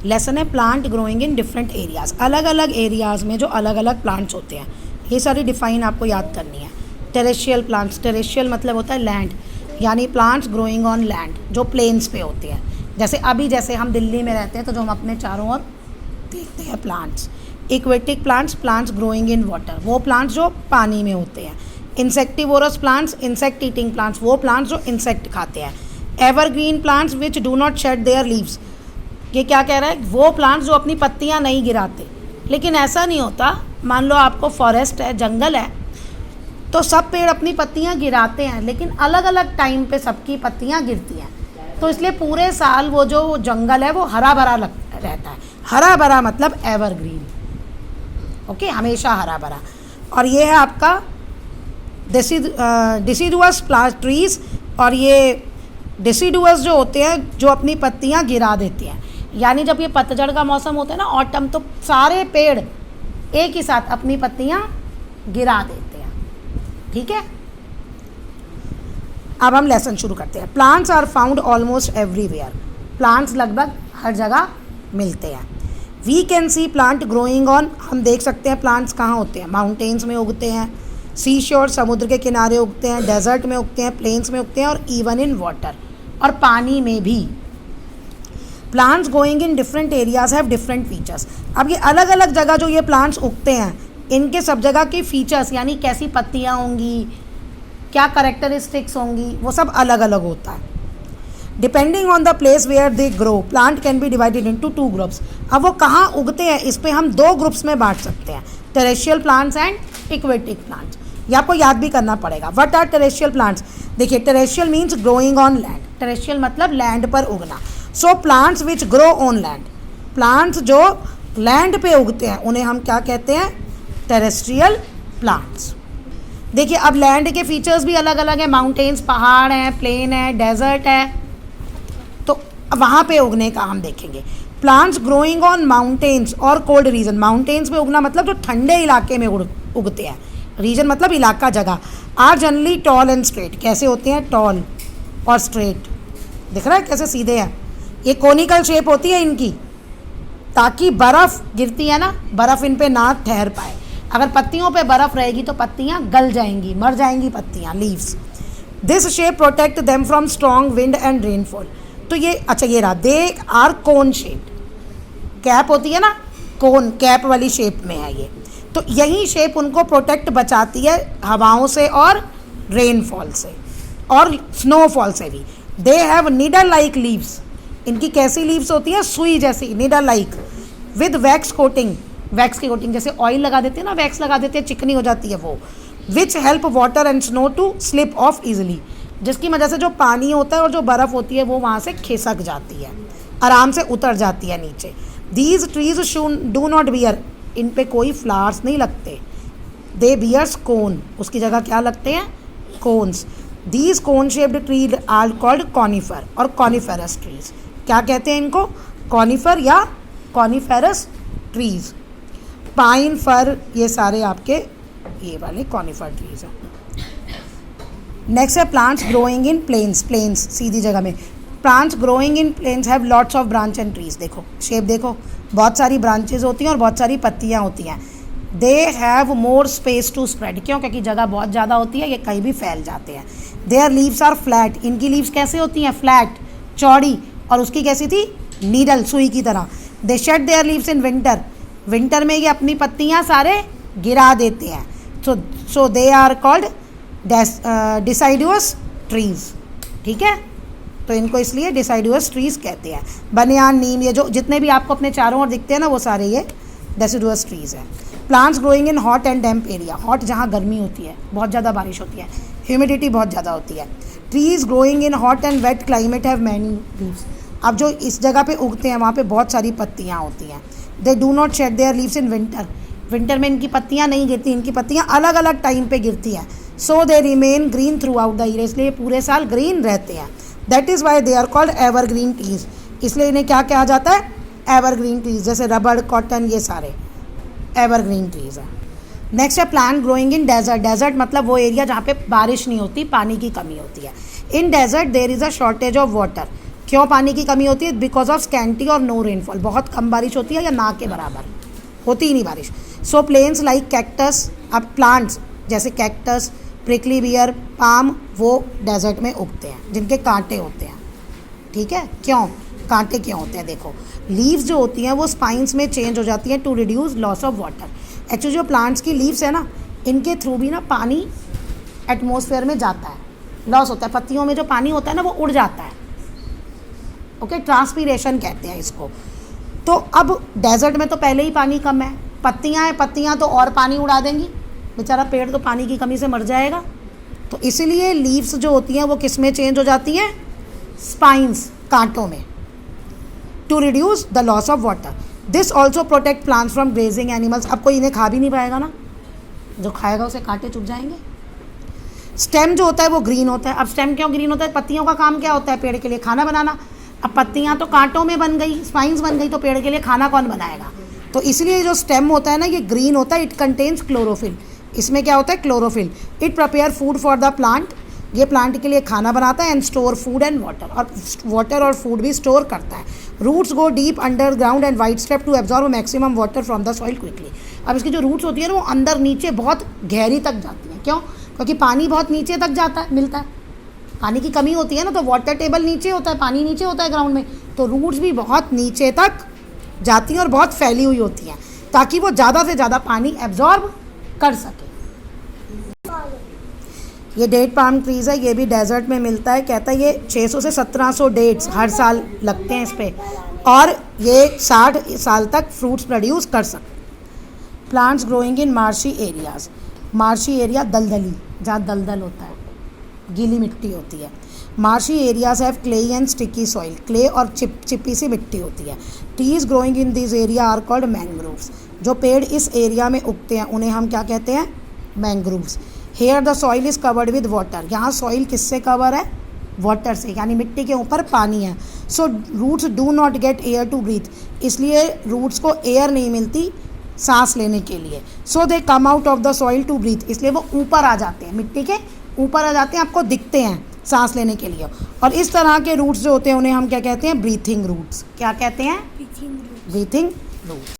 Lesson है plant growing in different areas, अलग अलग एरियाज़ में जो अलग अलग प्लांट्स होते हैं, ये सारी डिफाइन आपको याद करनी है। टेरेस्ट्रियल प्लांट्स, टेरेस्ट्रियल मतलब होता है लैंड, यानी प्लांट्स ग्रोइंग ऑन लैंड जो प्लेन्स पे होते हैं। जैसे हम दिल्ली में रहते हैं तो जो हम अपने चारों ओर देखते हैं plants. Aquatic plants, plants growing in water, वो प्लांट्स जो पानी में होते हैं। Insectivorous plants, insect eating plants, वो प्लांट्स जो इंसेक्ट खाते हैं। Evergreen plants which do not shade their leaves, ये क्या कह रहा है, वो प्लांट्स जो अपनी पत्तियां नहीं गिराते। लेकिन ऐसा नहीं होता, मान लो आपको फॉरेस्ट है, जंगल है, तो सब पेड़ अपनी पत्तियां गिराते हैं, लेकिन अलग अलग टाइम पे सबकी पत्तियां गिरती हैं। तो इसलिए पूरे साल वो जो जंगल है वो हरा भरा रहता है। हरा भरा मतलब एवरग्रीन, ओके, हमेशा हरा भरा। और ये है आपका डिसीडुअस प्लांट ट्रीज, और ये डिसीडुअस जो होते हैं जो अपनी पत्तियां गिरा देते हैं, यानी जब ये पतझड़ का मौसम होता है ना, ऑटम, तो सारे पेड़ एक ही साथ अपनी पत्तियां गिरा देते हैं। ठीक है, अब हम लेसन शुरू करते हैं। Plants are found almost everywhere, plants लगभग हर जगह मिलते हैं। We can see plant growing on, हम देख सकते हैं प्लांट्स कहाँ होते हैं, माउंटेन्स में उगते हैं, सी शोर, समुद्र के किनारे उगते हैं, डेजर्ट में उगते हैं, प्लेन्स में उगते हैं, और इवन इन वाटर, और पानी में भी। Plants growing in different areas have different features. अब ये अलग अलग जगह जो ये प्लांट्स उगते हैं, इनके सब जगह के फीचर्स, यानी कैसी पत्तियाँ होंगी, क्या करेक्टरिस्टिक्स होंगी, वो सब अलग अलग होता है। Depending on the place where they grow, plant can be divided into 2 groups. अब वो कहाँ उगते हैं, इस पे हम 2 ग्रुप्स में बांट सकते हैं, terrestrial plants and aquatic plants. ये आपको याद भी करना पड़ेगा। What are terrestrial plants? देखिए, terrestrial means growing on land, terrestrial मतलब लैंड पर उगना। So plants which grow on land, plants जो लैंड पे उगते हैं उन्हें हम क्या कहते हैं, टेरेस्ट्रियल प्लांट्स। देखिए, अब लैंड के फीचर्स भी अलग अलग हैं, माउंटेन्स, पहाड़ हैं, प्लेन है, डेजर्ट है, तो वहाँ पे उगने का हम देखेंगे। प्लांट्स ग्रोइंग ऑन माउंटेन्स और कोल्ड रीजन, माउंटेन्स पे उगना मतलब जो ठंडे इलाके में उगते हैं, रीजन मतलब इलाका, जगह। Are generally tall and straight, कैसे होते हैं, टॉल और स्ट्रेट, दिख रहा है कैसे सीधे हैं, ये कोनिकल शेप होती है इनकी, ताकि बर्फ़ गिरती है ना, बर्फ़ इन पे ना ठहर पाए। अगर पत्तियों पे बर्फ़ रहेगी तो पत्तियाँ गल जाएंगी, मर जाएंगी पत्तियाँ, leaves. This shape protect them from strong wind and rainfall. तो ये अच्छा, ये रहा, they are cone shape, cap होती है ना, कोन, कैप वाली शेप में है ये, तो यही शेप उनको प्रोटेक्ट बचाती है हवाओं से और रेनफॉल से और स्नोफॉल से भी। They have needle like leaves, इनकी कैसी लीव्स होती हैं, सुई जैसी, needle like, with wax coating, wax की कोटिंग, जैसे ऑयल लगा देते हैं ना, वैक्स लगा देते हैं, चिकनी हो जाती है वो। Which help water and snow to slip off easily, जिसकी वजह से जो पानी होता है और जो बर्फ़ होती है वो वहाँ से खिसक जाती है, आराम से उतर जाती है नीचे। These trees do not bear, इन पे कोई फ्लावर्स नहीं लगते। दे बियर्स कोन, उसकी जगह क्या लगते हैं, cones. These cone shaped tree are called conifer और कॉनिफेरस ट्रीज, क्या कहते हैं इनको, कॉनिफर या कॉनिफेरस ट्रीज। पाइन, फर, ये सारे आपके ये वाले कॉनिफर ट्रीज हैं। नेक्स्ट है plants growing in plains, plains सीधी जगह में। Plants growing in plains have lots of branch and trees, देखो शेप देखो, बहुत सारी ब्रांचेज होती हैं और बहुत सारी पत्तियाँ होती हैं। They have more space to spread, क्यों, क्योंकि जगह बहुत ज़्यादा होती है, ये कहीं भी फैल जाते हैं। देयर लीव्स आर फ्लैट, इनकी लीव्स कैसे होती हैं, फ्लैट, चौड़ी, और उसकी कैसी थी, नीडल, सुई की तरह। They shed their leaves in winter, winter में ये अपनी पत्तियाँ सारे गिरा देते हैं। So they are called deciduous trees, ठीक है, तो इनको इसलिए डिसाइडुअस ट्रीज कहते हैं। बनियान, नीम, ये जो जितने भी आपको अपने चारों ओर दिखते हैं ना, वो सारे ये डिसाइडुअस ट्रीज हैं। Plants growing in hot and damp area, hot जहाँ गर्मी होती है, बहुत ज़्यादा बारिश होती है, ह्यूमिडिटी बहुत ज़्यादा होती है। Trees growing in hot and wet climate have many leaves, अब जो इस जगह पे उगते हैं वहाँ पे बहुत सारी पत्तियाँ होती हैं। They do not shade their leaves in winter, winter में इनकी पत्तियाँ नहीं गिरती, इनकी पत्तियाँ अलग अलग टाइम पे गिरती हैं। So they remain green throughout the year, इसलिए पूरे साल ग्रीन रहते हैं। That is why they are called evergreen trees, इसलिए इन्हें क्या कहा जाता है, एवरग्रीन ट्रीज, जैसे रबड़, कॉटन, ये सारे एवरग्रीन ट्रीज हैं। नेक्स्ट है plant growing in desert, desert मतलब वो एरिया जहाँ पे बारिश नहीं होती, पानी की कमी होती है। In desert there is a shortage of water, क्यों पानी की कमी होती है? बिकॉज ऑफ स्कैंटी और नो रेनफॉल, बहुत कम बारिश होती है या ना के बराबर, होती ही नहीं बारिश। सो प्लेन्स लाइक कैक्टस, अब प्लांट्स जैसे कैक्टस, प्रिकली बियर, पाम, वो डेजर्ट में उगते हैं जिनके कांटे होते हैं, ठीक है। क्यों कांटे क्यों होते हैं? देखो, लीव्स जो होती हैं वो स्पाइंस में चेंज हो जाती हैं to reduce loss of water. Actually जो प्लांट्स की लीव्स है ना, इनके थ्रू भी ना पानी एटमॉस्फेयर में जाता है, लॉस होता है। पत्तियों में जो पानी होता है ना वो उड़ जाता है, ओके, ट्रांसपीरेशन कहते हैं इसको। तो अब डेजर्ट में तो पहले ही पानी कम है, पत्तियां हैं, पत्तियां तो और पानी उड़ा देंगी, बेचारा पेड़ तो पानी की कमी से मर जाएगा। तो इसीलिए लीव्स जो होती हैं वो किस में चेंज हो जाती हैं? स्पाइंस, कांटों में, to reduce the loss of water. This also protect plants from grazing animals. अब कोई इन्हें खा भी नहीं पाएगा ना, जो खाएगा उसे कांटे चुभ जाएंगे। स्टेम जो होता है वो ग्रीन होता है। अब स्टेम क्यों ग्रीन होता है? पत्तियों का काम क्या होता है? पेड़ के लिए खाना बनाना। अब पत्तियां तो कांटों में बन गई, स्पाइंस बन गई, तो पेड़ के लिए खाना कौन बनाएगा? तो इसलिए जो स्टेम होता है ना ये ग्रीन होता है। इट कंटेन्स क्लोरोफिल, इसमें क्या होता है? Chlorophyll. It prepare food for the plant, ये प्लांट के लिए खाना बनाता है। And store food and water, और वाटर और फूड भी स्टोर करता है। Roots go deep underground and wide step to absorb maximum water from the soil quickly. अब इसकी जो रूट्स होती है ना वो अंदर नीचे बहुत गहरी तक जाती हैं। क्यों? क्योंकि पानी बहुत नीचे तक जाता है, मिलता है, पानी की कमी होती है ना, तो वाटर टेबल नीचे होता है, पानी नीचे होता है ग्राउंड में, तो रूट्स भी बहुत नीचे तक जाती हैं और बहुत फैली हुई होती हैं ताकि वो ज़्यादा से ज़्यादा पानी एब्जॉर्ब कर सके। ये डेट पाम ट्रीज़ है, ये भी डेजर्ट में मिलता है। कहता है ये 600 से 1700 डेट्स हर साल लगते हैं इस पर, और ये 60 साल तक फ्रूट्स प्रोड्यूस कर सकते। Plants growing in marshy areas, marshy area दलदली, जहाँ दलदल होता है, गीली मिट्टी होती है। Marshy areas have clay and sticky soil, clay और चिप्पी सी मिट्टी होती है। Trees growing in this area are called mangroves, जो पेड़ इस एरिया में उगते हैं उन्हें हम क्या कहते हैं? Mangroves. Here the soil is covered with water, यहाँ सॉइल किससे कवर है? वाटर से, यानी मिट्टी के ऊपर पानी है। So roots do not get air to breathe, इसलिए रूट्स को एयर नहीं मिलती सांस लेने के लिए। So they come out of the soil to breathe, इसलिए वो ऊपर आ जाते हैं, मिट्टी के ऊपर आ जाते हैं, आपको दिखते हैं सांस लेने के लिए। और इस तरह के रूट्स जो होते हैं उन्हें हम क्या कहते हैं? Breathing roots. क्या कहते हैं? Breathing roots.